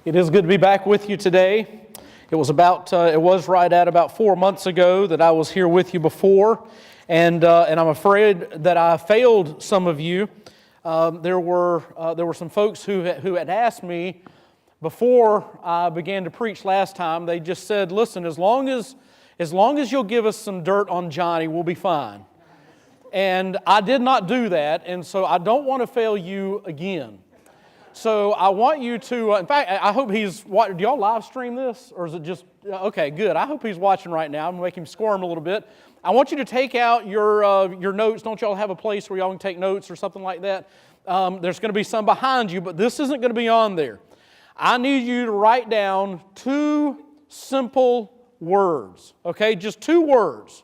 It is good to be back with you today. It was right at about 4 months ago that I was here with you before, and I'm afraid that I failed some of you. There were some folks who had asked me before I began to preach last time. They just said, "Listen, as long as you'll give us some dirt on Johnny, we'll be fine." And I did not do that, and so I don't want to fail you again. So I want you to, in fact, I hope do y'all live stream this? Or is it just, okay, good. I hope he's watching right now. I'm going to make him squirm a little bit. I want you to take out your notes. Don't y'all have a place where y'all can take notes or something like that? There's going to be some behind you, but this isn't going to be on there. I need you to write down 2 simple words, okay? Just 2 words.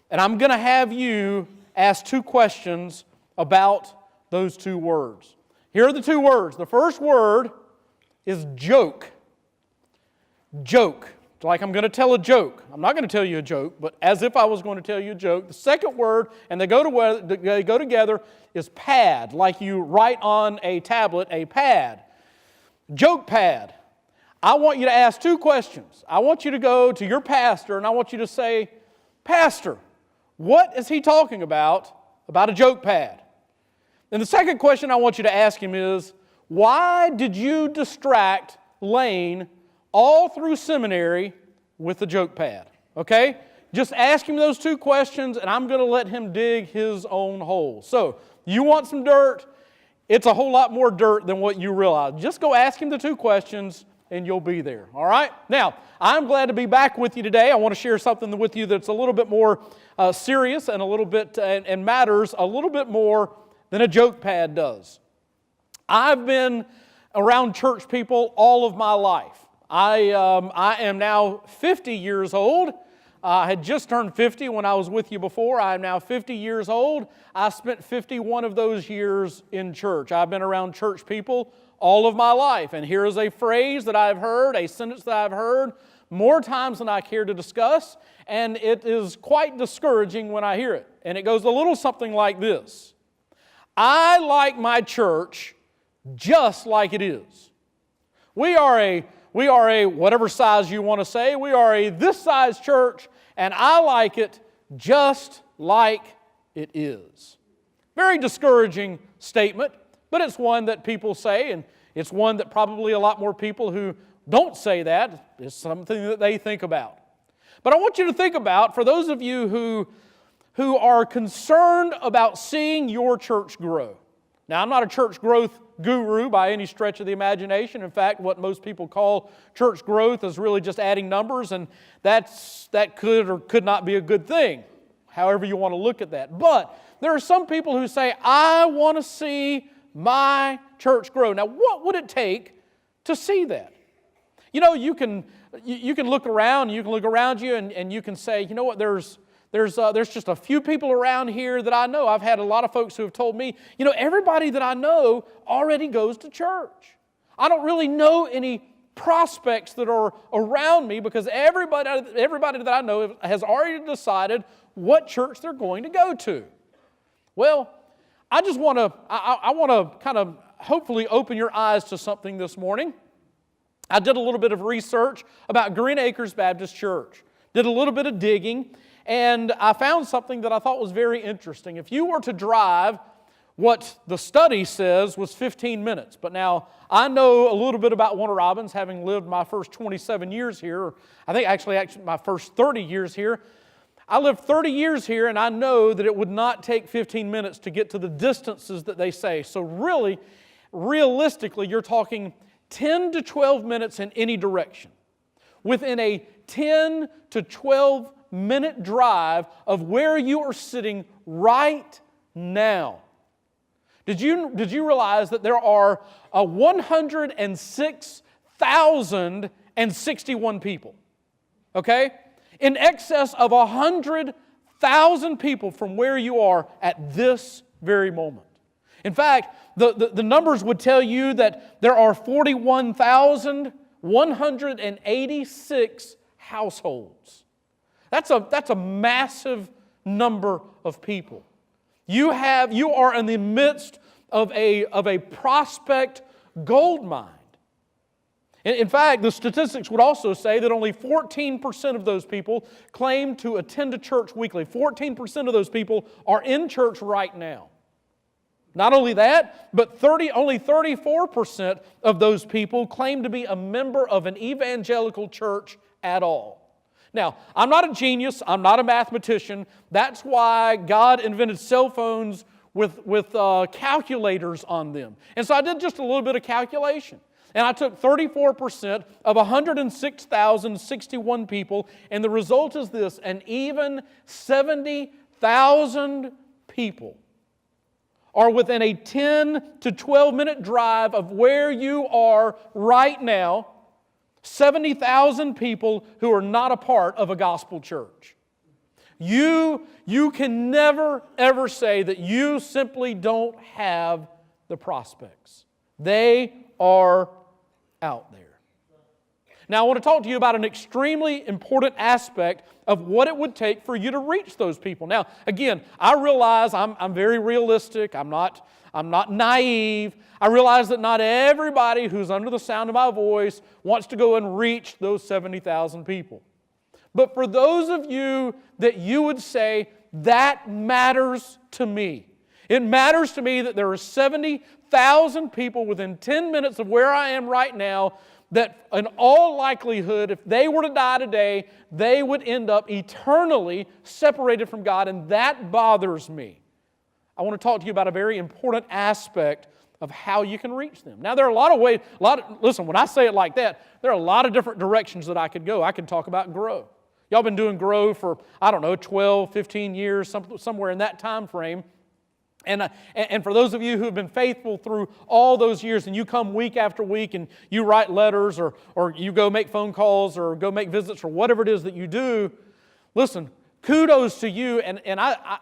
And I'm going to have you ask 2 questions about those 2 words. Here are the 2 words. The first word is joke. Joke. Like I'm going to tell a joke. I'm not going to tell you a joke, but as if I was going to tell you a joke. The second word, and they go together, is pad. Like you write on a tablet, a pad. Joke pad. I want you to ask 2 questions. I want you to go to your pastor and I want you to say, "Pastor, what is he talking about a joke pad?" And the second question I want you to ask him is, why did you distract Lane all through seminary with the joke pad? Okay? Just ask him those 2 questions, and I'm going to let him dig his own hole. So, you want some dirt? It's a whole lot more dirt than what you realize. Just go ask him the 2 questions, and you'll be there. All right? Now, I'm glad to be back with you today. I want to share something with you that's a little bit more serious and a little bit and matters a little bit more than a joke pad does. I've been around church people all of my life. I am now 50 years old. I had just turned 50 when I was with you before. I am now 50 years old. I spent 51 of those years in church. I've been around church people all of my life. And here is a phrase that I've heard, a sentence that I've heard more times than I care to discuss, and it is quite discouraging when I hear it. And it goes a little something like this: "I like my church just like it is." We are a whatever size you want to say. We are a this size church, and I like it just like it is. Very discouraging statement, but it's one that people say, and it's one that probably a lot more people who don't say that is something that they think about. But I want you to think about, for those of you who are concerned about seeing your church grow. Now, I'm not a church growth guru by any stretch of the imagination. In fact, what most people call church growth is really just adding numbers, and that could or could not be a good thing, however you want to look at that. But there are some people who say, "I want to see my church grow." Now, what would it take to see that? You know, you can look around, you can look around you, and you can say, "You know what, there's just a few people around here that I know." I've had a lot of folks who have told me, "You know, everybody that I know already goes to church. I don't really know any prospects that are around me because everybody that I know has already decided what church they're going to go to." Well, I want to kind of hopefully open your eyes to something this morning. I did a little bit of research about Green Acres Baptist Church. Did a little bit of digging. And I found something that I thought was very interesting. If you were to drive what the study says was 15 minutes, but now I know a little bit about Warner Robins, having lived my first 27 years here, or I think actually my first 30 years here. I lived 30 years here, and I know that it would not take 15 minutes to get to the distances that they say. So really, realistically, you're talking 10 to 12 minutes in any direction. Within a 10 to 12-minute drive of where you are sitting right now. Did you realize that there are 106,061 people? Okay? In excess of 100,000 people from where you are at this very moment. In fact, the numbers would tell you that there are 41,186 households. That's a massive number of people. You are in the midst of a prospect gold mine. In fact, the statistics would also say that only 14% of those people claim to attend a church weekly. 14% of those people are in church right now. Not only that, but only 34% of those people claim to be a member of an evangelical church at all. Now, I'm not a genius. I'm not a mathematician. That's why God invented cell phones with calculators on them. And so I did just a little bit of calculation. And I took 34% of 106,061 people, and the result is this: an even 70,000 people are within a 10 to 12 minute drive of where you are right now. 70,000 people who are not a part of a gospel church. You can never, ever say that you simply don't have the prospects. They are out there. Now, I want to talk to you about an extremely important aspect of what it would take for you to reach those people. Now, again, I realize I'm very realistic. I'm not naive. I realize that not everybody who's under the sound of my voice wants to go and reach those 70,000 people. But for those of you that you would say, that matters to me. It matters to me that there are 70,000 people within 10 minutes of where I am right now that in all likelihood, if they were to die today, they would end up eternally separated from God, and that bothers me. I want to talk to you about a very important aspect of how you can reach them. Now, there are a lot of ways, listen, when I say it like that, there are a lot of different directions that I could go. I could talk about Grow. Y'all been doing Grow for, 12, 15 years, somewhere in that time frame. And for those of you who have been faithful through all those years, and you come week after week and you write letters or you go make phone calls or go make visits or whatever it is that you do, listen, kudos to you. And I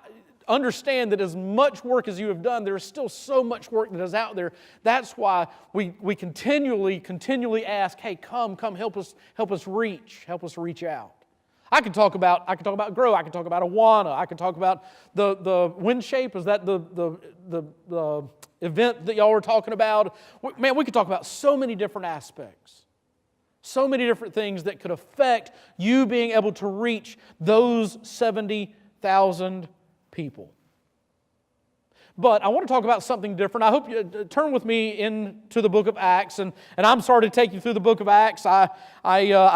understand that as much work as you have done, there is still so much work that is out there. That's why we continually ask, hey, come help us reach out. I could talk about Grow. I could talk about Awana. I could talk about the Wind Shape. Is that the event that y'all were talking about? Man, we could talk about so many different aspects, so many different things that could affect you being able to reach those 70,000 people. But I want to talk about something different. I hope you turn with me into the book of Acts, and I'm sorry to take you through the book of Acts. I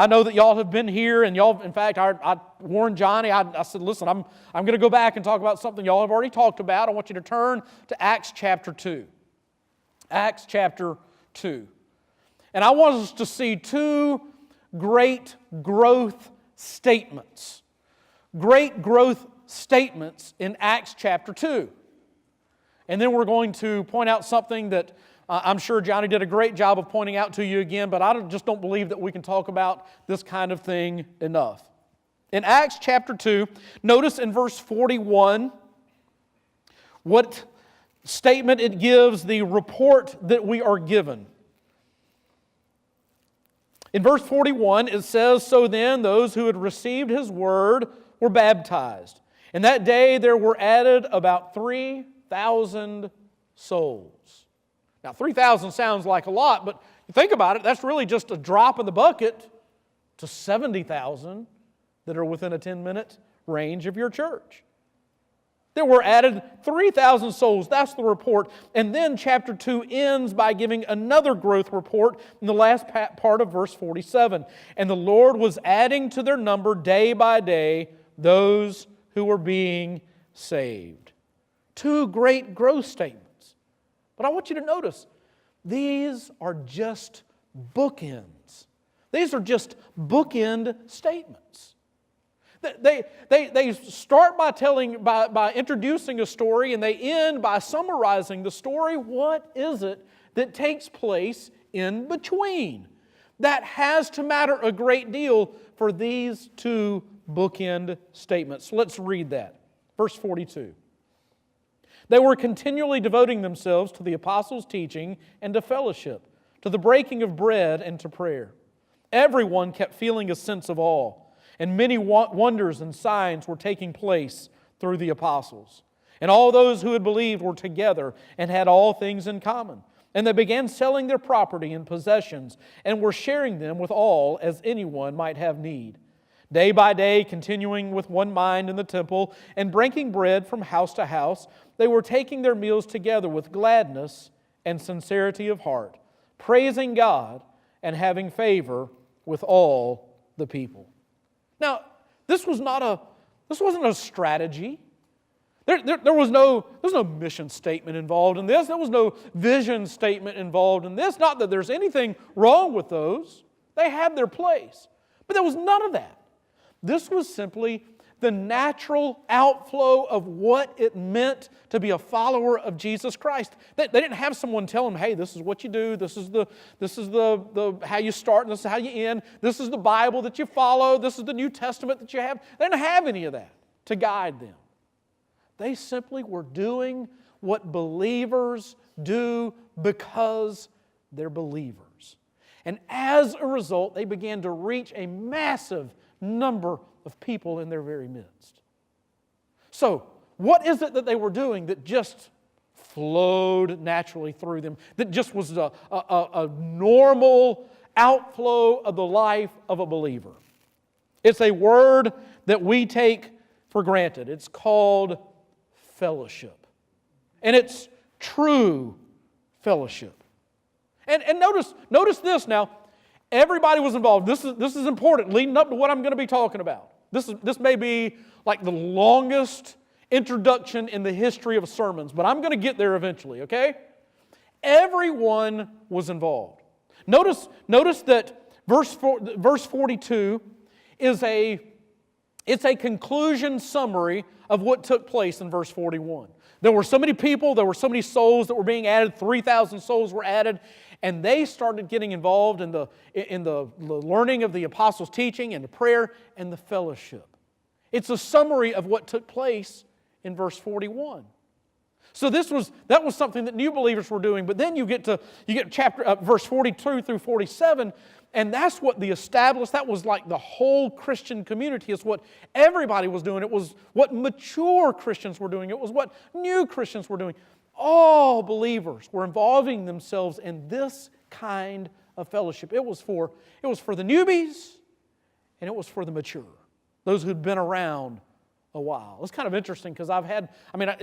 know that y'all have been here, and y'all, in fact, I warned Johnny. I said, listen, I'm going to go back and talk about something y'all have already talked about. I want you to turn to Acts chapter 2. Acts chapter 2. And I want us to see two great growth statements. Great growth statements in Acts chapter 2. And then we're going to point out something that I'm sure Johnny did a great job of pointing out to you again, but I just don't believe that we can talk about this kind of thing enough. In Acts chapter 2, notice in verse 41 what statement it gives, the report that we are given. In verse 41, it says, "So then those who had received His word were baptized. And that day there were added about 3,000 souls." Now, 3,000 sounds like a lot, but you think about it, that's really just a drop in the bucket to 70,000 that are within a 10-minute range of your church. There were added 3,000 souls. That's the report. And then chapter 2 ends by giving another growth report in the last part of verse 47. "And the Lord was adding to their number day by day those who were being saved." Two great growth statements. But I want you to notice, these are just bookends. These are just bookend statements. They start by introducing a story, and they end by summarizing the story. What is it that takes place in between? That has to matter a great deal for these two bookend statements. Let's read that. Verse 42. "They were continually devoting themselves to the apostles' teaching and to fellowship, to the breaking of bread and to prayer. Everyone kept feeling a sense of awe, and many wonders and signs were taking place through the apostles. And all those who had believed were together and had all things in common. And they began selling their property and possessions and were sharing them with all as anyone might have need. Day by day, continuing with one mind in the temple and breaking bread from house to house, they were taking their meals together with gladness and sincerity of heart, praising God and having favor with all the people. Now, this wasn't a strategy. There was no mission statement involved in this. There was no vision statement involved in this. Not that there's anything wrong with those. They had their place. But there was none of that. This was simply the natural outflow of what it meant to be a follower of Jesus Christ. They didn't have someone tell them, hey, this is what you do, this is the how you start, and this is how you end, this is the Bible that you follow, this is the New Testament that you have. They didn't have any of that to guide them. They simply were doing what believers do because they're believers. And as a result, they began to reach a massive number of people in their very midst. So, what is it that they were doing that just flowed naturally through them, that just was a normal outflow of the life of a believer? It's a word that we take for granted. It's called fellowship. And it's true fellowship. And notice this now. Everybody was involved. This is important, leading up to what I'm going to be talking about. This may be like the longest introduction in the history of sermons, but I'm going to get there eventually, okay? Everyone was involved. Notice that verse 42 is a conclusion summary of what took place in verse 41. There were so many people, there were so many souls that were being added, 3,000 souls were added, and they started getting involved in the learning of the apostles' teaching and the prayer and the fellowship. It's a summary of what took place in verse 41. So that was something that new believers were doing, but then you get verse 42 through 47, and that's what that was like the whole Christian community. It's what everybody was doing. It was what mature Christians were doing. It was what new Christians were doing. All believers were involving themselves in this kind of fellowship. It was for the newbies, and it was for the mature, those who'd been around a while. It's kind of interesting because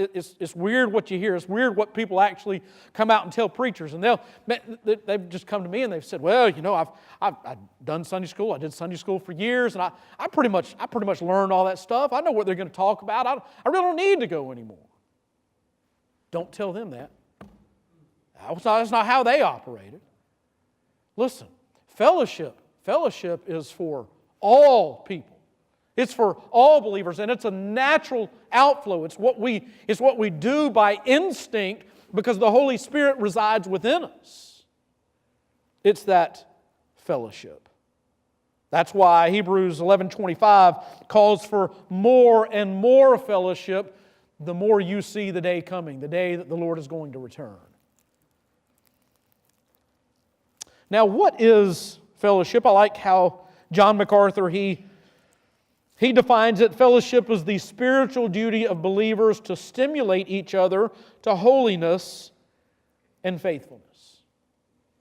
it's weird what you hear. It's weird what people actually come out and tell preachers. And they've just come to me and they've said, well, I've done Sunday school. I did Sunday school for years, and I pretty much learned all that stuff. I know what they're going to talk about. I really don't need to go anymore. Don't tell them that. That's not how they operated. Listen, fellowship is for all people. It's for all believers, and it's a natural outflow. It's what we do by instinct because the Holy Spirit resides within us. It's that fellowship. That's why Hebrews 11:25 calls for more and more fellowship the more you see the day coming, the day that the Lord is going to return. Now, what is fellowship? I like how John MacArthur, he defines it. Fellowship is the spiritual duty of believers to stimulate each other to holiness and faithfulness.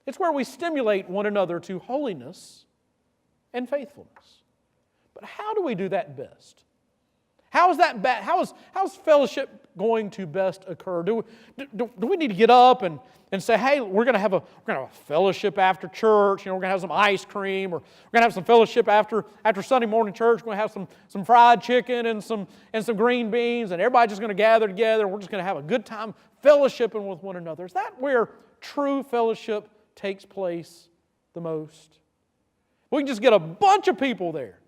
It's where we stimulate one another to holiness and faithfulness. But how do we do that best? How is fellowship going to best occur? Do we need to get up and say, hey, we're going to have a fellowship after church. We're going to have some ice cream, or we're going to have some fellowship after Sunday morning church. We're going to have some fried chicken and some green beans, and everybody's just going to gather together, and we're just going to have a good time fellowshipping with one another. Is that where true fellowship takes place the most? We can just get a bunch of people there.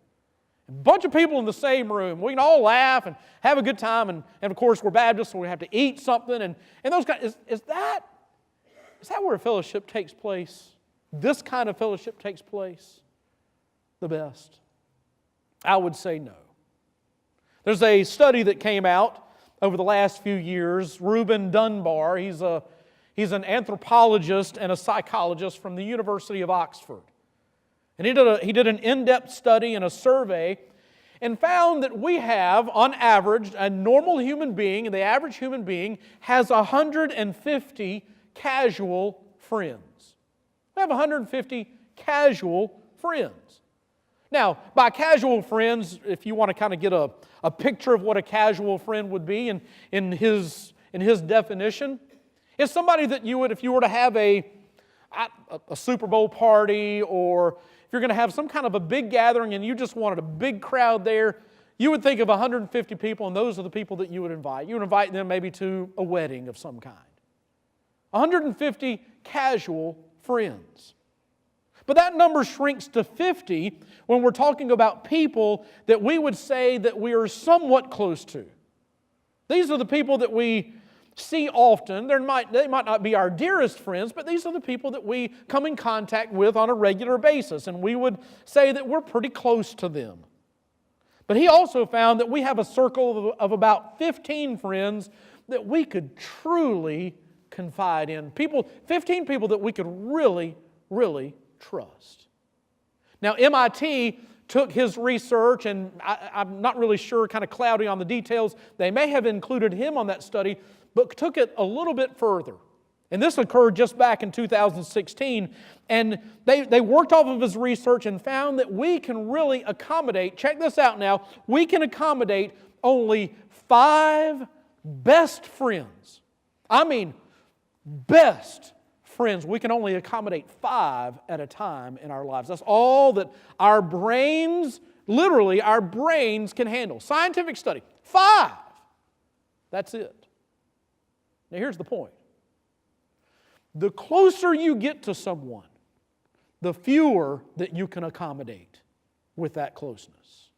A bunch of people in the same room. We can all laugh and have a good time. And of course, we're Baptists, so we have to eat something. And those guys, is that where fellowship takes place? This kind of fellowship takes place the best? I would say no. There's a study that came out over the last few years. Reuben Dunbar, he's an anthropologist and a psychologist from the University of Oxford. And he did an in-depth study and a survey and found that we have, on average, a normal human being, the average human being, has 150 casual friends. We have 150 casual friends. Now, by casual friends, if you want to kind of get a picture of what a casual friend would be in his definition, it's somebody that you would, if you were to have a Super Bowl party, or if you're going to have some kind of a big gathering and you just wanted a big crowd there, you would think of 150 people, and those are the people that you would invite. You would invite them maybe to a wedding of some kind. 150 casual friends. But that number shrinks to 50 when we're talking about people that we would say that we are somewhat close to. These are the people that we see often. They might not be our dearest friends, but these are the people that we come in contact with on a regular basis, and we would say that we're pretty close to them. But he also found that we have a circle of about 15 friends that we could truly confide in. 15 people that we could really, really trust. Now, MIT took his research, and I'm not really sure, kind of cloudy on the details. They may have included him on that study, but took it a little bit further. And this occurred just back in 2016. And they worked off of his research and found that we can really accommodate, check this out now, we can accommodate only 5 best friends. I mean, best friends. We can only accommodate 5 at a time in our lives. That's all that our brains, literally our brains, can handle. Scientific study, 5. That's it. Now here's the point. The closer you get to someone, the fewer that you can accommodate with that closeness.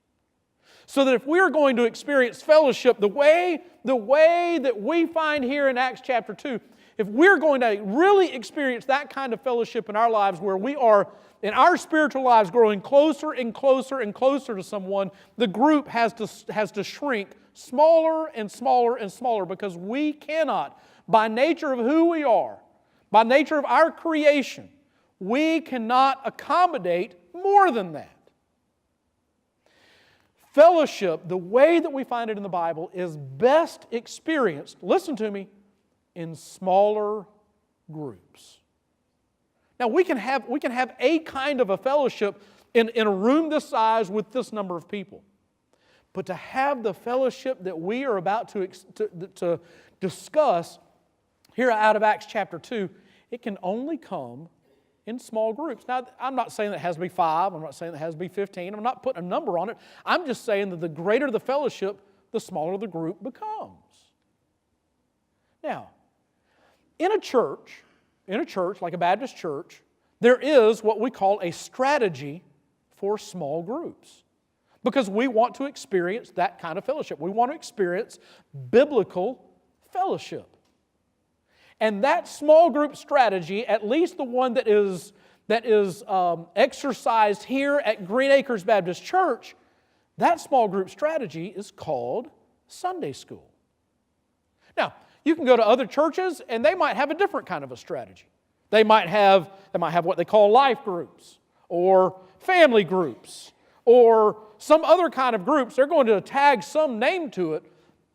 So that if we are going to experience fellowship the way that we find here in Acts chapter 2, if we're going to really experience that kind of fellowship in our lives where we are, in our spiritual lives, growing closer and closer and closer to someone, the group has to shrink smaller and smaller and smaller, because we cannot, by nature of who we are, by nature of our creation, we cannot accommodate more than that. Fellowship, the way that we find it in the Bible, is best experienced, listen to me, in smaller groups. Now, we can have a kind of a fellowship in a room this size with this number of people. But to have the fellowship that we are about to discuss here out of Acts chapter 2, it can only come in small groups. Now, I'm not saying that it has to be 5. I'm not saying that it has to be 15. I'm not putting a number on it. I'm just saying that the greater the fellowship, the smaller the group becomes. Now, in a church like a Baptist church, there is what we call a strategy for small groups, because we want to experience that kind of fellowship. We want to experience biblical fellowship. And that small group strategy, at least the one that is exercised here at Green Acres Baptist Church, that small group strategy is called Sunday school. Now, you can go to other churches and they might have a different kind of a strategy. They might have what they call life groups or family groups or some other kind of groups. They're going to tag some name to it,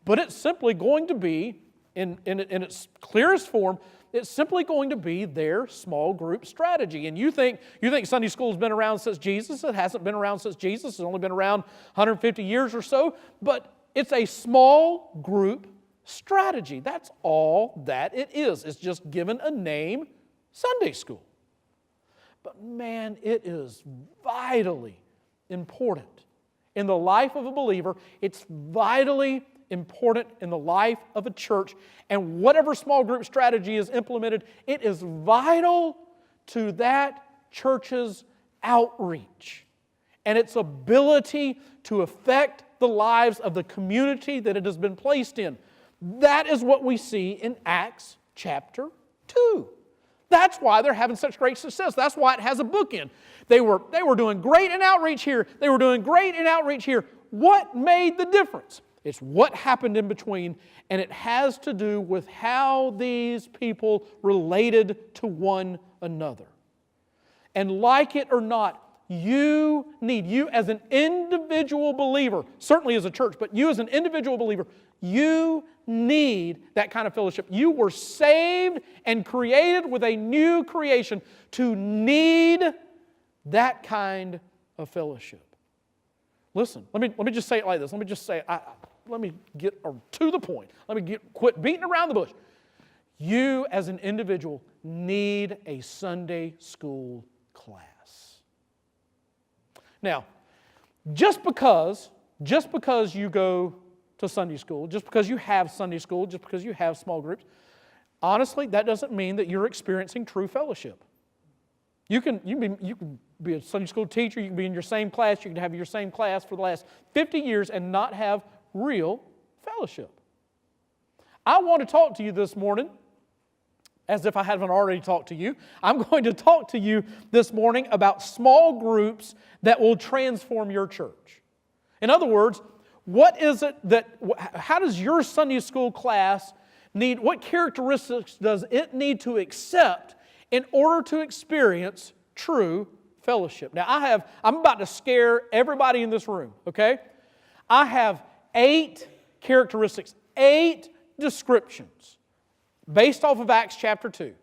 but it's simply going to be, in its clearest form, it's simply going to be their small group strategy. And you think Sunday school has been around since Jesus? It hasn't been around since Jesus. It's only been around 150 years or so. But it's a small group strategy. That's all that it is. It's just given a name, Sunday school. But man, it is vitally important in the life of a believer. It's vitally important in the life of a church. And whatever small group strategy is implemented, it is vital to that church's outreach and its ability to affect the lives of the community that it has been placed in. That is what we see in Acts chapter 2. That's why they're having such great success. That's why it has a bookend. They were doing great in outreach here. They were doing great in outreach here. What made the difference? It's what happened in between, and it has to do with how these people related to one another. And like it or not, you as an individual believer, certainly as a church, but you as an individual believer, You need that kind of fellowship. You were saved and created with a new creation to need that kind of fellowship. Listen, let me just say it like this. Let me just say, let me get to the point. Quit beating around the bush. You as an individual need a Sunday school class. Now, just because you go to Sunday school, just because you have Sunday school, just because you have small groups, honestly, that doesn't mean that you're experiencing true fellowship. You can be a Sunday school teacher, you can be in your same class, you can have your same class for the last 50 years and not have real fellowship. I want to talk to you this morning, as if I haven't already talked to you. I'm going to talk to you this morning about small groups that will transform your church. In other words, how does your Sunday school class need, what characteristics does it need to accept in order to experience true fellowship? Now, I'm about to scare everybody in this room, okay? I have 8 characteristics, 8 descriptions based off of Acts chapter 2.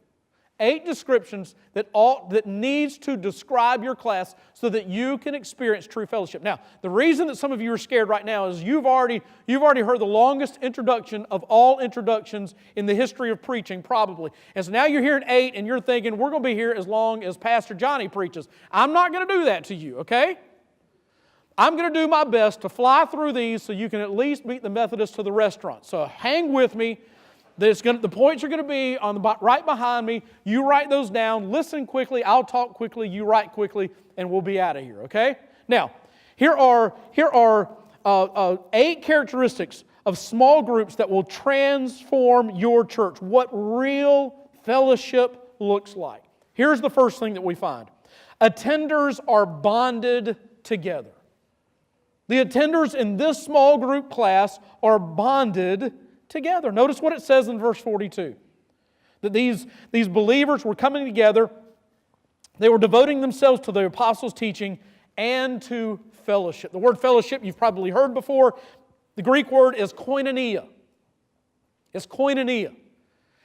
8 descriptions that needs to describe your class so that you can experience true fellowship. Now, the reason that some of you are scared right now is you've already heard the longest introduction of all introductions in the history of preaching, probably. And so now you're hearing 8 and you're thinking, we're going to be here as long as Pastor Johnny preaches. I'm not going to do that to you, okay? I'm going to do my best to fly through these so you can at least beat the Methodists to the restaurant. So hang with me. The points are going to be right behind me. You write those down. Listen quickly. I'll talk quickly. You write quickly, and we'll be out of here, okay? Now, here are 8 characteristics of small groups that will transform your church, what real fellowship looks like. Here's the first thing that we find. Attenders are bonded together. The attenders in this small group class are bonded together. Notice what it says in verse 42. That these believers were coming together. They were devoting themselves to the apostles' teaching and to fellowship. The word fellowship you've probably heard before. The Greek word is koinonia. It's koinonia.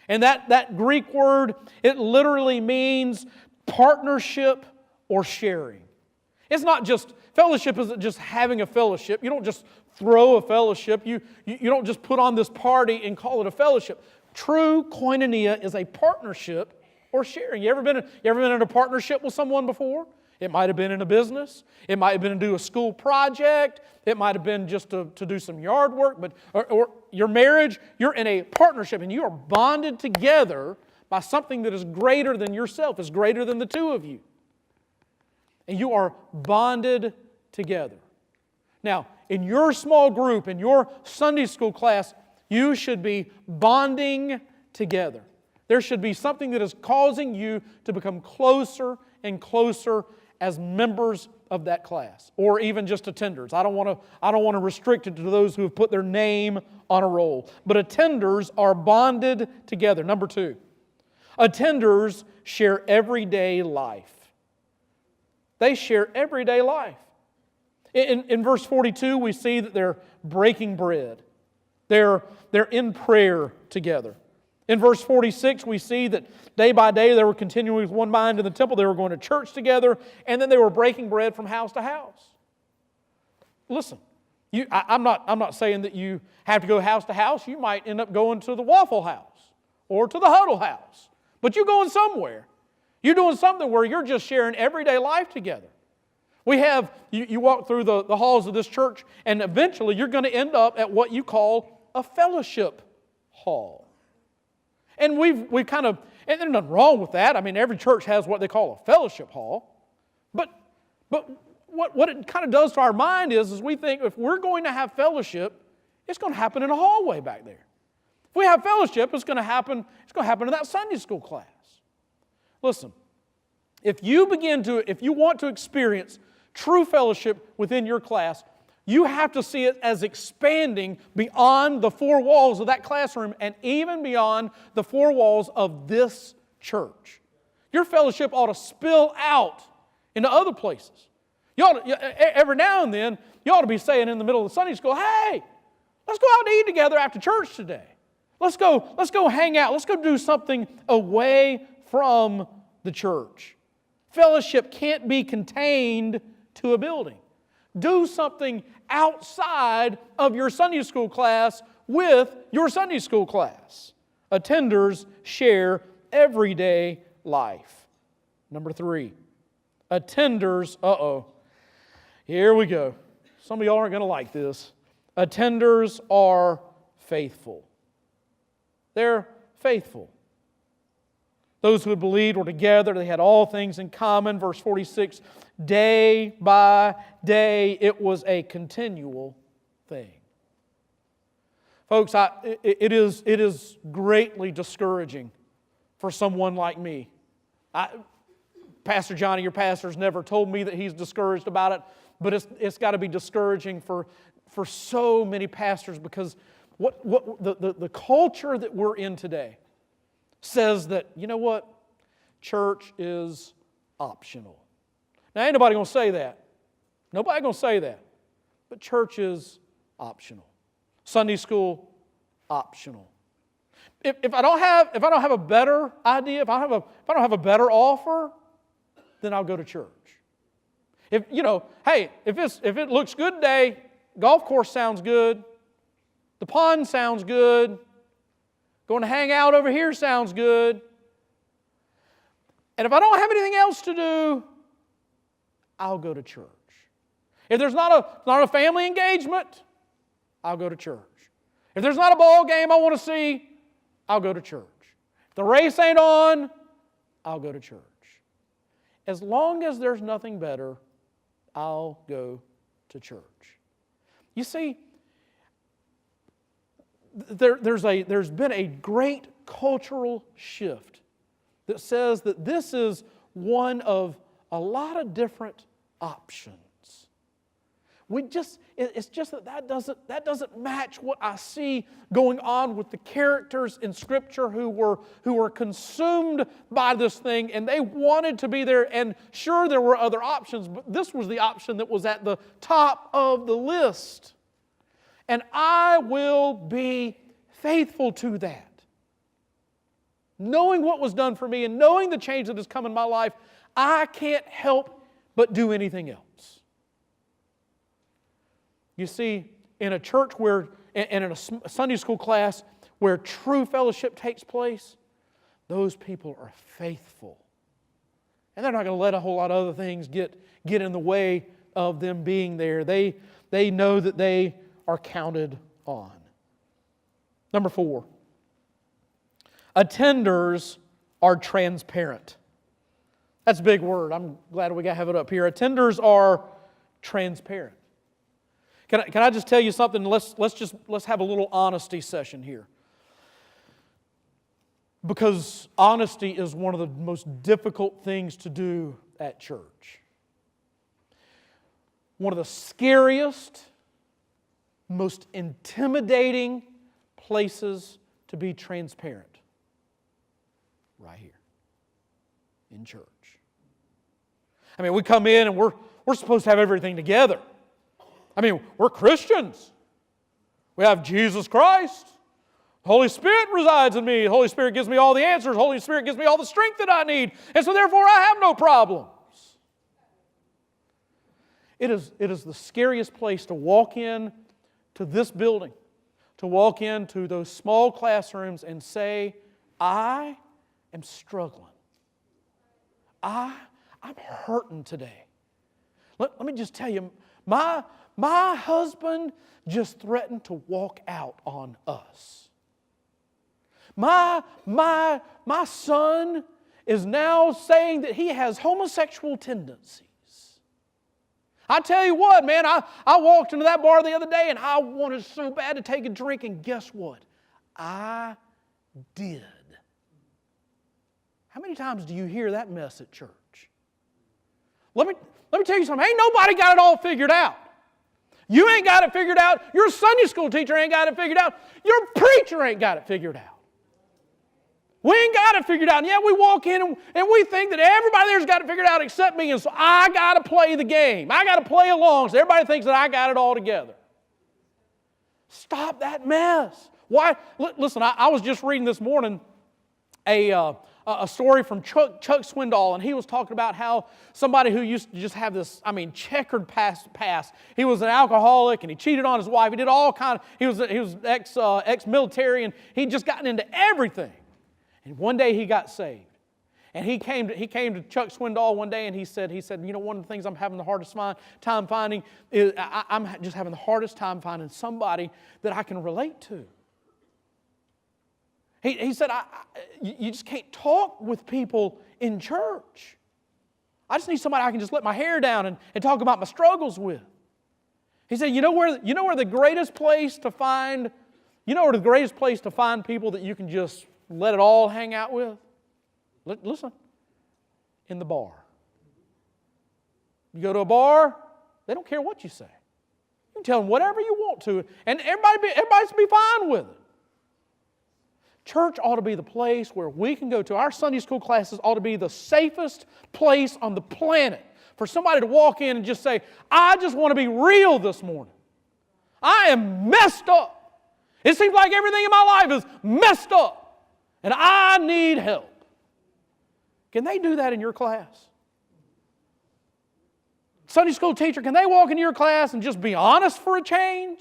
And that Greek word, it literally means partnership or sharing. It's not just, fellowship isn't just having a fellowship. You don't just throw a fellowship. You don't just put on this party and call it a fellowship. True koinonia is a partnership or sharing. You ever been in a partnership with someone before? It might have been in a business. It might have been to do a school project. It might have been just to do some yard work. Or your marriage, you're in a partnership and you are bonded together by something that is greater than yourself, is greater than the two of you. And you are bonded together. Now, in your small group, in your Sunday school class, you should be bonding together. There should be something that is causing you to become closer and closer as members of that class, or even just attenders. I don't want to restrict it to those who have put their name on a roll. But attenders are bonded together. Number 2, attenders share everyday life. They share everyday life. In verse 42, we see that they're breaking bread. They're in prayer together. In verse 46, we see that day by day they were continuing with one mind in the temple. They were going to church together, and then they were breaking bread from house to house. Listen, I'm not saying that you have to go house to house. You might end up going to the Waffle House or to the Huddle House. But you're going somewhere. You're doing something where you're just sharing everyday life together. We have, you walk through the halls of this church, and eventually you're going to end up at what you call a fellowship hall. And we've kind of, and there's nothing wrong with that. I mean, every church has what they call a fellowship hall. But what it kind of does to our mind is we think if we're going to have fellowship, it's going to happen in a hallway back there. If we have fellowship, it's going to happen in that Sunday school class. Listen, if you want to experience true fellowship within your class, you have to see it as expanding beyond the 4 walls of that classroom and even beyond the 4 walls of this church. Your fellowship ought to spill out into other places. Every now and then, you ought to be saying in the middle of the Sunday school, hey, Let's go out and eat together after church today. Let's go hang out. Let's go do something away from the church. Fellowship can't be contained to a building. Do something outside of your Sunday school class with your Sunday school class. Attenders share everyday life. Number 3, attenders, here we go. Some of y'all aren't going to like this. Attenders are faithful. They're faithful. Those who had believed were together. They had all things in common. Verse 46, day by day, it was a continual thing. Folks, it is greatly discouraging for someone like me. Pastor Johnny, your pastor's never told me that he's discouraged about it, but it's got to be discouraging for so many pastors, because what the culture that we're in today says that, you know what, church is optional. Now, ain't nobody going to say that. Nobody going to say that. But church is optional. Sunday school, optional. If I don't have a better idea, if I don't have a better offer, then I'll go to church. If it looks good today, golf course sounds good, the pond sounds good, going to hang out over here sounds good. And if I don't have anything else to do, I'll go to church. If there's not a family engagement, I'll go to church. If there's not a ball game I want to see, I'll go to church. If the race ain't on, I'll go to church. As long as there's nothing better, I'll go to church. You see, there's been a great cultural shift that says that this is one of a lot of different options. It's just that doesn't match what I see going on with the characters in Scripture who were consumed by this thing, and they wanted to be there. And sure, there were other options, but this was the option that was at the top of the list. And I will be faithful to that. Knowing what was done for me and knowing the change that has come in my life, I can't help but do anything else. You see, in a church and in a Sunday school class where true fellowship takes place, those people are faithful. And they're not going to let a whole lot of other things get in the way of them being there. They know that they are counted on. Number 4, attenders are transparent. That's a big word. I'm glad we have it up here. Attenders are transparent. Can I just tell you something? Let's have a little honesty session here. Because honesty is one of the most difficult things to do at church. One of the scariest, most intimidating places to be transparent. Right here. In church. I mean, we come in and we're supposed to have everything together. I mean, we're Christians. We have Jesus Christ. The Holy Spirit resides in me. The Holy Spirit gives me all the answers. The Holy Spirit gives me all the strength that I need. And so therefore I have no problems. It is the scariest place to walk in to this building, to walk into those small classrooms and say, I am struggling. I'm hurting today. Let me just tell you, my husband just threatened to walk out on us. My son is now saying that he has homosexual tendencies. I tell you what, man, I walked into that bar the other day and I wanted so bad to take a drink, and guess what? I did. How many times do you hear that mess at church? Let me tell you something. Ain't nobody got it all figured out. You ain't got it figured out. Your Sunday school teacher ain't got it figured out. Your preacher ain't got it figured out. We ain't got it figured out. And yet we walk in and we think that everybody there's got it figured out except me. And so I got to play the game. I got to play along so everybody thinks that I got it all together. Stop that mess. Why? Listen, I was just reading this morning a story from Chuck Swindoll, and he was talking about how somebody who used to just have this, checkered past. He was an alcoholic, and he cheated on his wife. He did all kind of. He was ex-military, and he'd just gotten into everything. And one day he got saved, and he came to Chuck Swindoll one day, and he said, one of the things I'm having the hardest time finding is I'm just having the hardest time finding somebody that I can relate to. He said, you just can't talk with people in church. I just need somebody I can just let my hair down and talk about my struggles with. He said, you know where the greatest place to find people that you can just let it all hang out with? Listen, in the bar. You go to a bar, they don't care what you say. You can tell them whatever you want to, and everybody's be fine with it. Church ought to be the place where we can go to. Our Sunday school classes ought to be the safest place on the planet for somebody to walk in and just say, I just want to be real this morning. I am messed up. It seems like everything in my life is messed up, and I need help. Can they do that in your class? Sunday school teacher, can they walk into your class and just be honest for a change?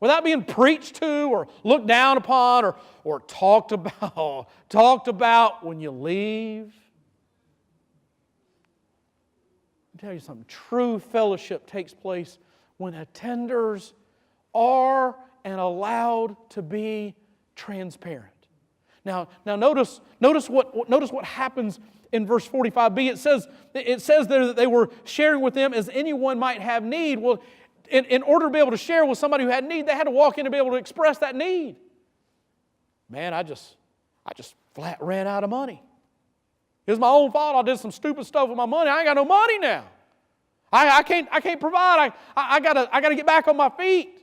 Without being preached to or looked down upon or talked about when you leave. I'll tell you something. True fellowship takes place when attenders are and allowed to be transparent. Now notice what happens in verse 45b. It says there that they were sharing with them as anyone might have need. Well, in order to be able to share with somebody who had need, they had to walk in to be able to express that need. Man, I just flat ran out of money. It was my own fault. I did some stupid stuff with my money. I ain't got no money now. I can't provide. I gotta get back on my feet.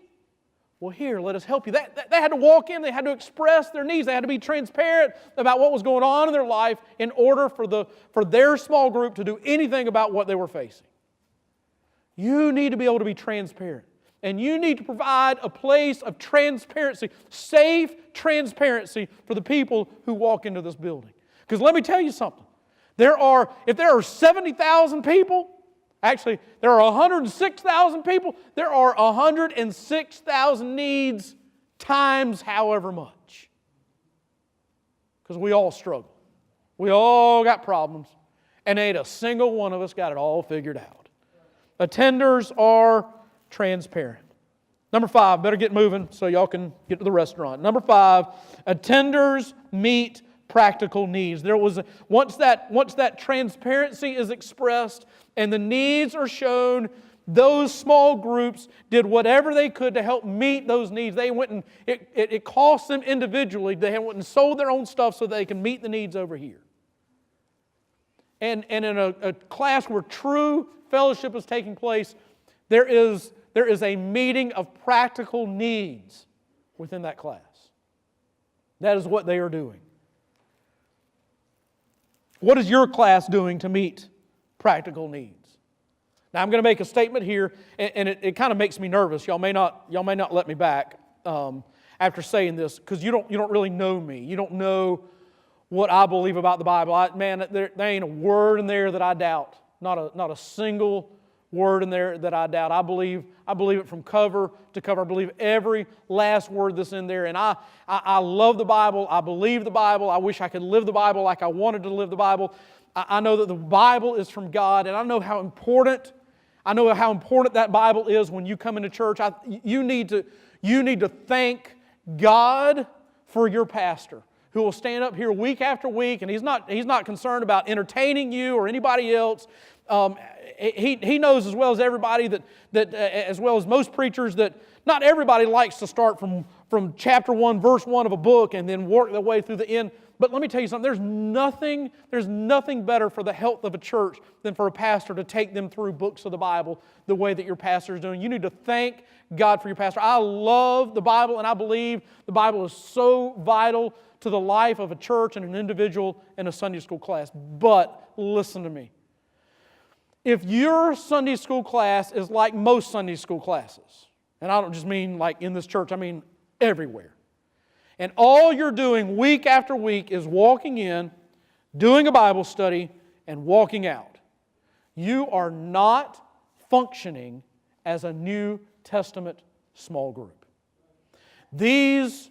Well, here, let us help you. They had to walk in. They had to express their needs. They had to be transparent about what was going on in their life in order for their small group to do anything about what they were facing. You need to be able to be transparent. And you need to provide a place of transparency, safe transparency for the people who walk into this building. Because let me tell you something. If there are 70,000 people, actually there are 106,000 people, there are 106,000 needs times however much. Because we all struggle. We all got problems. And ain't a single one of us got it all figured out. Attenders are transparent. Number 5, better get moving so y'all can get to the restaurant. Number 5, attenders meet practical needs. Once that transparency is expressed and the needs are shown, those small groups did whatever they could to help meet those needs. They went and it cost them individually. They went and sold their own stuff so they can meet the needs over here. And in a class where true fellowship is taking place, there is a meeting of practical needs within that class. That is what they are doing. What is your class doing to meet practical needs? Now I'm going to make a statement here, and it kind of makes me nervous. Y'all may not let me back after saying this, because you don't really know me. You don't know what I believe about the Bible. There ain't a word in there that I doubt. Not a single word in there that I doubt. I believe it from cover to cover. I believe every last word that's in there. And I love the Bible. I believe the Bible. I wish I could live the Bible like I wanted to live the Bible. I know that the Bible is from God, and I know how important that Bible is when you come into church. You need to thank God for your pastor, who will stand up here week after week, and he's not concerned about entertaining you or anybody else. He knows as well as everybody that as well as most preachers, that not everybody likes to start from chapter 1, verse 1 of a book and then work their way through the end. But let me tell you something, there's nothing better for the health of a church than for a pastor to take them through books of the Bible the way that your pastor is doing. You need to thank God for your pastor. I love the Bible, and I believe the Bible is so vital to the life of a church and an individual in a Sunday school class. But listen to me. If your Sunday school class is like most Sunday school classes, And I don't just mean like in this church, I mean everywhere. And all you're doing week after week is walking in, doing a Bible study, and walking out. You are not functioning as a New Testament small group. These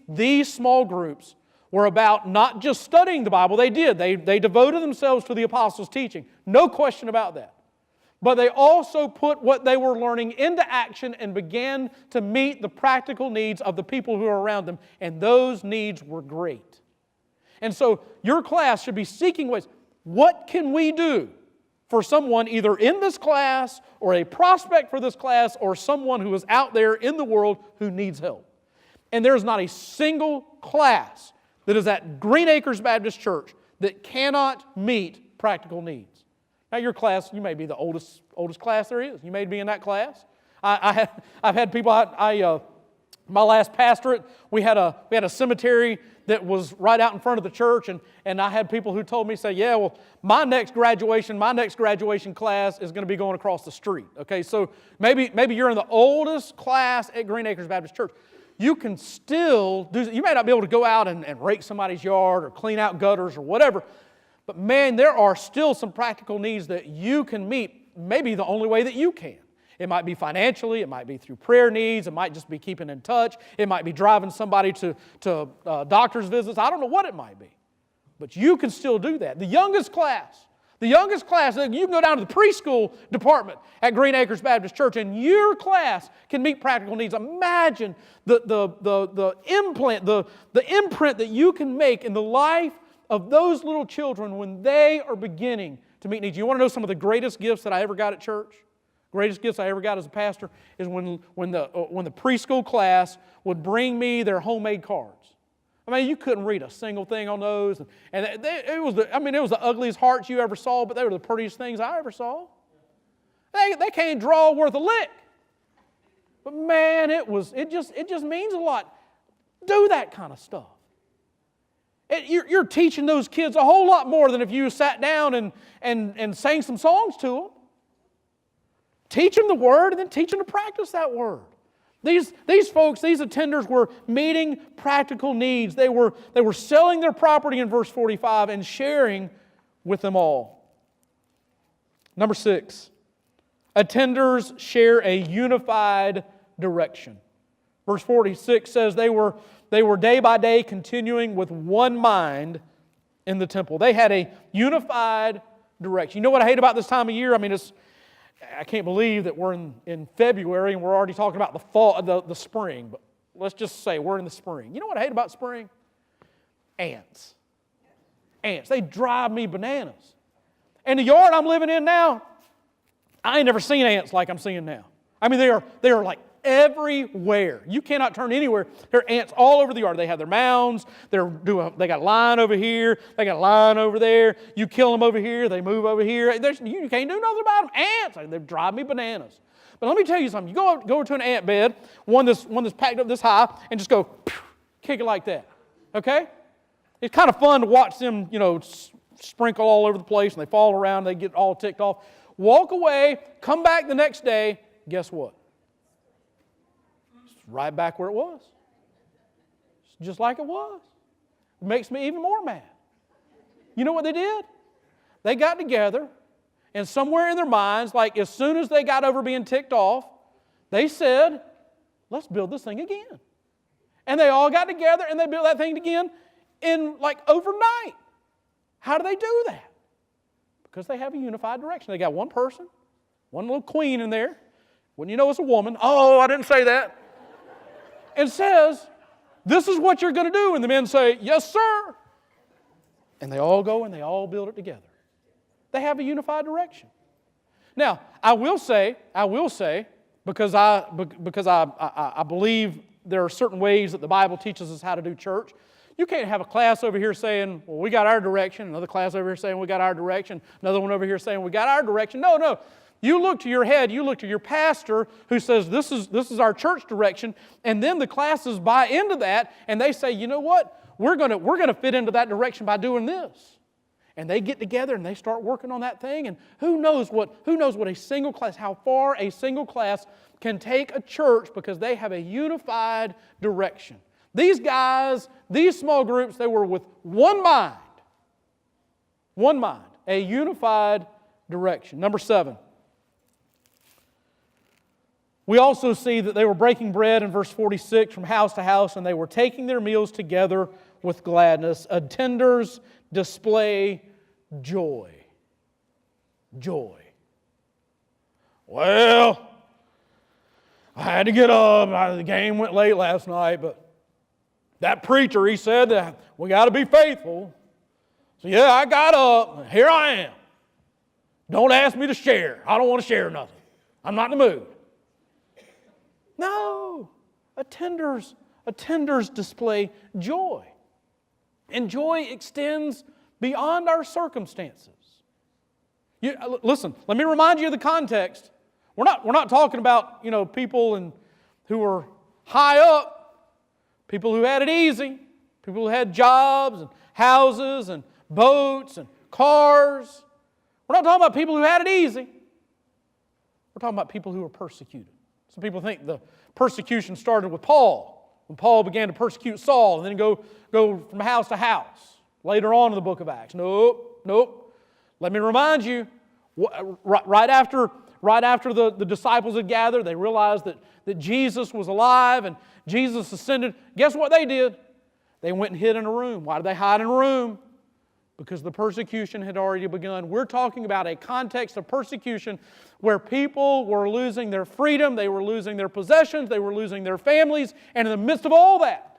small groups were about not just studying the Bible. They did. They devoted themselves to the apostles' teaching. No question about that. But they also put what they were learning into action and began to meet the practical needs of the people who are around them. And those needs were great. And so your class should be seeking ways. What can we do for someone either in this class or a prospect for this class or someone who is out there in the world who needs help? And there's not a single class that is at Green Acres Baptist Church that cannot meet practical needs. Now your class, you may be the oldest class there is. You may be in that class. I've had people, my last pastorate, we had a cemetery that was right out in front of the church, and I had people who told me, say, yeah, well, my next graduation class is going to be going across the street. Okay, so maybe you're in the oldest class at Green Acres Baptist Church. You can still do, you may not be able to go out and rake somebody's yard or clean out gutters or whatever, but man, there are still some practical needs that you can meet, maybe the only way that you can. It might be financially, it might be through prayer needs, it might just be keeping in touch, it might be driving somebody to doctor's visits, I don't know what it might be. But you can still do that. The youngest class, you can go down to the preschool department at Green Acres Baptist Church, and your class can meet practical needs. Imagine the imprint that you can make in the life of those little children when they are beginning to meet needs. You want to know some of the greatest gifts that I ever got at church? Greatest gifts I ever got as a pastor is when the preschool class would bring me their homemade cards. I mean, you couldn't read a single thing on those, and it was the ugliest hearts you ever saw, but they were the prettiest things I ever saw. They can't draw worth a lick, but man, it just means a lot. Do that kind of stuff. You're teaching those kids a whole lot more than if you sat down and sang some songs to them. Teach them the Word and then teach them to practice that Word. These folks, these attenders were meeting practical needs. They were selling their property in verse 45 and sharing with them all. Number 6, attenders share a unified direction. Verse 46 says they were day by day continuing with one mind in the temple. They had a unified direction. You know what I hate about this time of year? I mean, I can't believe that we're in February and we're already talking about the fall, the spring. But let's just say we're in the spring. You know what I hate about spring? Ants. Ants. They drive me bananas. And the yard I'm living in now, I ain't never seen ants like I'm seeing now. I mean, they are like everywhere. You cannot turn anywhere. There are ants all over the yard. They have their mounds. They got a line over here. They got a line over there. You kill them over here. They move over here. You can't do nothing about them. Ants. They drive me bananas. But let me tell you something. You go over to an ant bed, one that's packed up this high, and just go kick it like that. Okay? It's kind of fun to watch them, sprinkle all over the place, and they fall around. They get all ticked off. Walk away. Come back the next day. Guess what? Right back where it was. Just like it was. It makes me even more mad. You know what they did? They got together, and somewhere in their minds, like as soon as they got over being ticked off, they said, let's build this thing again. And they all got together, and they built that thing again in like overnight. How do they do that? Because they have a unified direction. They got one person, one little queen in there. Wouldn't you know it's a woman? Oh, I didn't say that. And says, this is what you're going to do. And the men say, yes, sir. And they all go and they all build it together. They have a unified direction. Now, I will say, because I believe there are certain ways that the Bible teaches us how to do church. You can't have a class over here saying, well, we got our direction. Another class over here saying, we got our direction. Another one over here saying, we got our direction. No. You look to your head, you look to your pastor who says this is our church direction, and then the classes buy into that, and they say, you know what? We're going to fit into that direction by doing this. and they get together and they start working on that thing, and who knows what a single class, how far a single class can take a church because they have a unified direction. These guys, these small groups, they were with one mind, a unified direction. Number 7. We also see that they were breaking bread in verse 46 from house to house, and they were taking their meals together with gladness. Attenders display joy. Joy. Well, I had to get up. The game went late last night, but that preacher, he said that we got to be faithful. So yeah, I got up. Here I am. Don't ask me to share. I don't want to share nothing. I'm not in the mood. No. Attenders display joy. And joy extends beyond our circumstances. Listen, let me remind you of the context. We're not talking about, people who are high up, people who had it easy, people who had jobs and houses and boats and cars. We're not talking about people who had it easy. We're talking about people who were persecuted. Some people think the persecution started with Paul, when Paul began to persecute Saul and then go from house to house later on in the book of Acts. Nope. Let me remind you, right after the disciples had gathered, they realized that Jesus was alive and Jesus ascended. Guess what they did? They went and hid in a room. Why did they hide in a room? Because the persecution had already begun. We're talking about a context of persecution where people were losing their freedom, they were losing their possessions, they were losing their families, and in the midst of all that,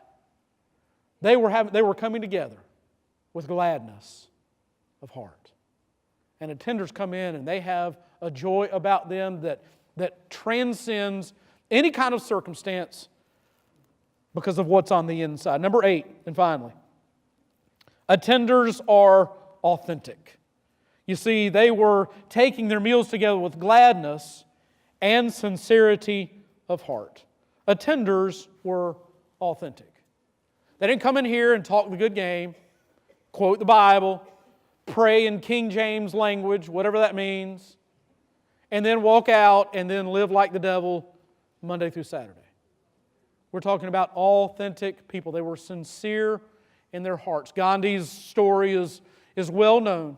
they were coming together with gladness of heart. And attenders come in and they have a joy about them that transcends any kind of circumstance because of what's on the inside. Number 8, and finally, attenders are authentic. You see, they were taking their meals together with gladness and sincerity of heart. Attenders were authentic. They didn't come in here and talk the good game, quote the Bible, pray in King James language, whatever that means, and then walk out and then live like the devil Monday through Saturday. We're talking about authentic people. They were sincere in their hearts. Gandhi's story is well known.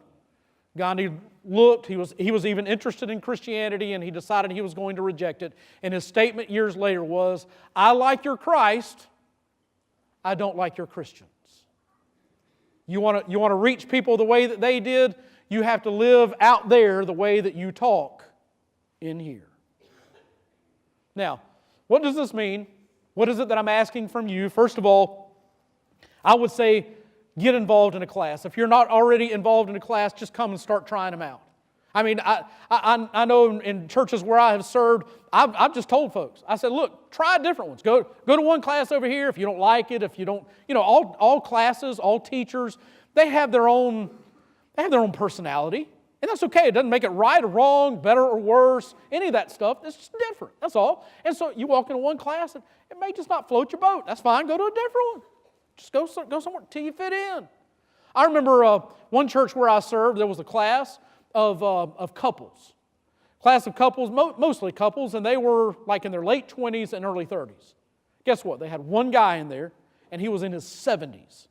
Gandhi looked, he was even interested in Christianity, and he decided he was going to reject it. And his statement years later was, I like your Christ, I don't like your Christians. You want to reach people the way that they did, you have to live out there the way that you talk in here. Now, what does this mean? What is it that I'm asking from you? First of all, I would say get involved in a class. If you're not already involved in a class, just come and start trying them out. I mean, I know in churches where I have served, I've just told folks, I said, look, try different ones. Go to one class over here if you don't like it, if you don't, all classes, all teachers, they have their own personality. And that's okay. It doesn't make it right or wrong, better or worse, any of that stuff. It's just different. That's all. And so you walk into one class and it may just not float your boat. That's fine. Go to a different one. Just go somewhere until you fit in. I remember one church where I served, there was a class of couples. Class of couples, mostly couples, and they were like in their late 20s and early 30s. Guess what? They had one guy in there, and he was in his 70s.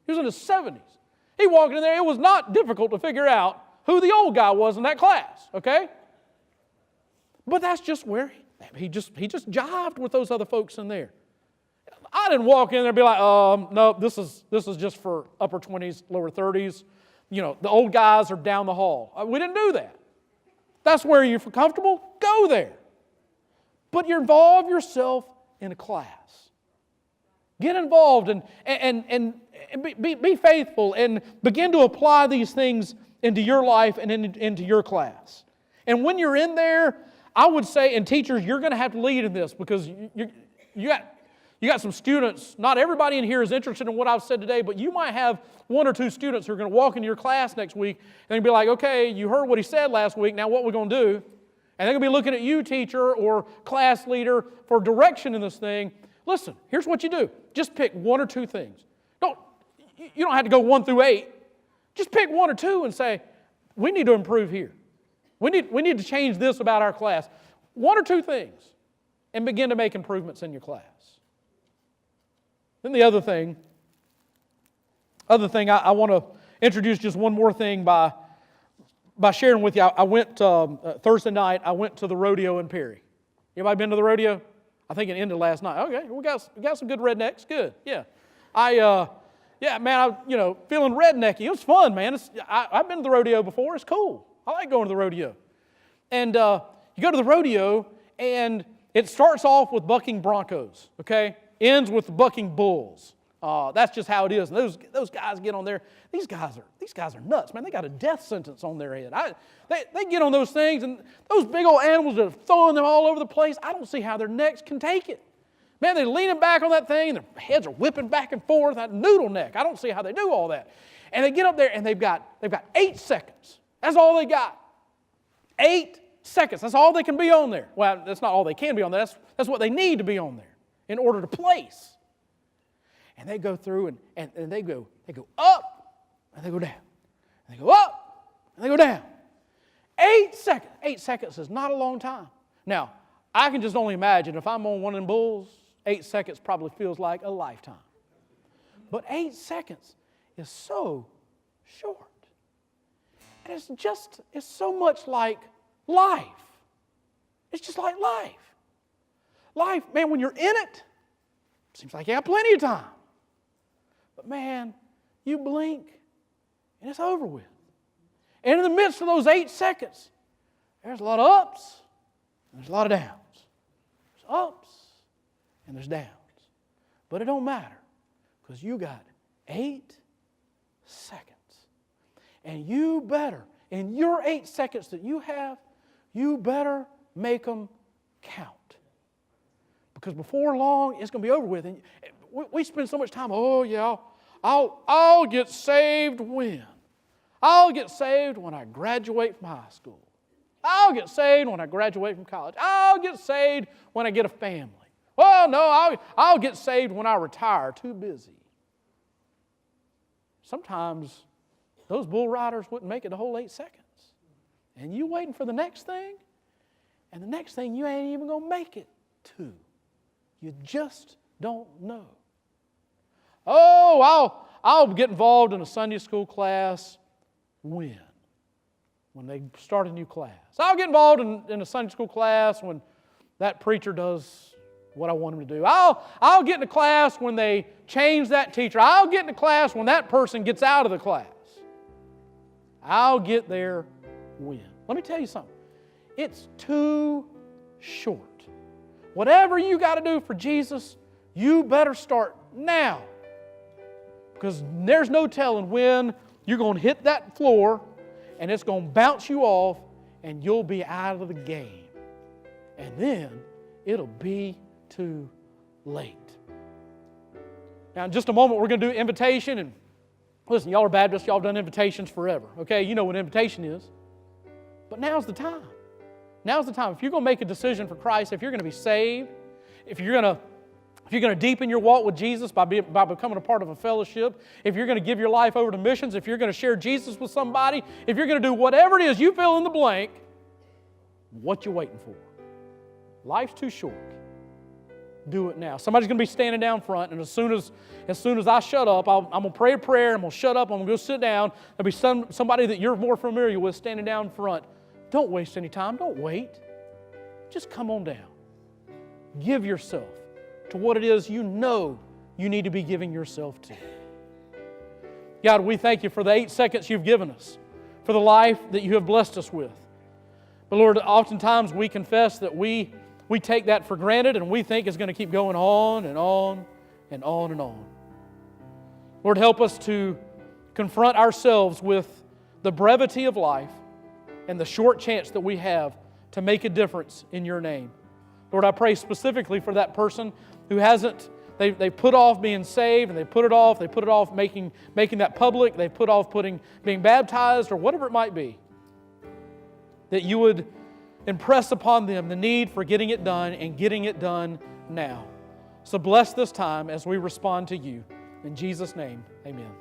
He was in his 70s. He walked in there. It was not difficult to figure out who the old guy was in that class, okay? But that's just where he just jived with those other folks in there. I didn't walk in there and be like, no, this is just for upper 20s, lower 30s. The old guys are down the hall. We didn't do that. That's where you're comfortable, go there. But you involve yourself in a class. Get involved and be faithful and begin to apply these things into your life and into your class. And when you're in there, I would say, and teachers, you're going to have to lead in this because you got some students. Not everybody in here is interested in what I've said today, but you might have one or two students who are going to walk into your class next week and be like, okay, you heard what he said last week, now what are we going to do? And they're going to be looking at you, teacher or class leader, for direction in this thing. Listen, here's what you do. Just pick one or two things. You don't have to go 1 through 8. Just pick one or two and say, we need to improve here. We need to change this about our class. One or two things, and begin to make improvements in your class. Then the other thing I want to introduce just one more thing by sharing with you. I went Thursday night, I went to the rodeo in Perry. Anybody been to the rodeo? I think it ended last night. Okay, we got some good rednecks. Good, yeah. Feeling rednecky. It was fun, man. I've been to the rodeo before. It's cool. I like going to the rodeo. And you go to the rodeo, and it starts off with bucking broncos, okay? Ends with bucking bulls. That's just how it is. And those guys get on there. These guys are nuts, man. They got a death sentence on their head. They get on those things, and those big old animals are throwing them all over the place. I don't see how their necks can take it. Man, they're leaning back on that thing, and their heads are whipping back and forth. That noodle neck. I don't see how they do all that. And they get up there, and they've got 8 seconds. That's all they got. 8 seconds. That's all they can be on there. Well, that's not all they can be on there. That's what they need to be on there in order to place. And they go through and they go up and they go down. And they go up and they go down. 8 seconds. 8 seconds is not a long time. Now, I can just only imagine if I'm on one of them bulls, 8 seconds probably feels like a lifetime. But 8 seconds is so short. And it's so much like life. It's just like life. Life, man, when you're in it, seems like you have plenty of time. But man, you blink and it's over with. And in the midst of those 8 seconds, there's a lot of ups and there's a lot of downs. There's ups and there's downs. But it don't matter because you got 8 seconds. And you better, in your 8 seconds that you have, you better make them count. Because before long, it's going to be over with. And we spend so much time, oh yeah, I'll get saved when? I'll get saved when I graduate from high school. I'll get saved when I graduate from college. I'll get saved when I get a family. Well, no, I'll get saved when I retire. Too busy. Sometimes those bull riders wouldn't make it the whole 8 seconds. And you waiting for the next thing, and the next thing you ain't even going to make it to. You just don't know. Oh, I'll get involved in a Sunday school class when? When they start a new class. I'll get involved in a Sunday school class when that preacher does what I want him to do. I'll get in a class when they change that teacher. I'll get in a class when that person gets out of the class. I'll get there when. Let me tell you something. It's too short. Whatever you got to do for Jesus, you better start now. Because there's no telling when you're going to hit that floor and it's going to bounce you off and you'll be out of the game. And then it'll be too late. Now, in just a moment, we're going to do invitation. And listen, y'all are Baptists. Y'all have done invitations forever. Okay, you know what an invitation is. But now's the time. Now's the time. If you're going to make a decision for Christ, if you're going to be saved, if you're going to deepen your walk with Jesus by becoming a part of a fellowship, if you're going to give your life over to missions, if you're going to share Jesus with somebody, if you're going to do whatever it is, you fill in the blank, what you waiting for? Life's too short. Do it now. Somebody's going to be standing down front, and as soon as I shut up, I'm going to pray a prayer, I'm going to shut up, I'm going to go sit down. There'll be somebody that you're more familiar with standing down front. Don't waste any time. Don't wait. Just come on down. Give yourself to what it is you know you need to be giving yourself to. God, we thank you for the 8 seconds you've given us, for the life that you have blessed us with. But Lord, oftentimes we confess that we take that for granted and we think it's going to keep going on and on and on and on. Lord, help us to confront ourselves with the brevity of life and the short chance that we have to make a difference in your name. Lord, I pray specifically for that person who hasn't, they put off being saved and they put it off making that public, they put off being baptized or whatever it might be. That you would impress upon them the need for getting it done and getting it done now. So bless this time as we respond to you. In Jesus' name, amen.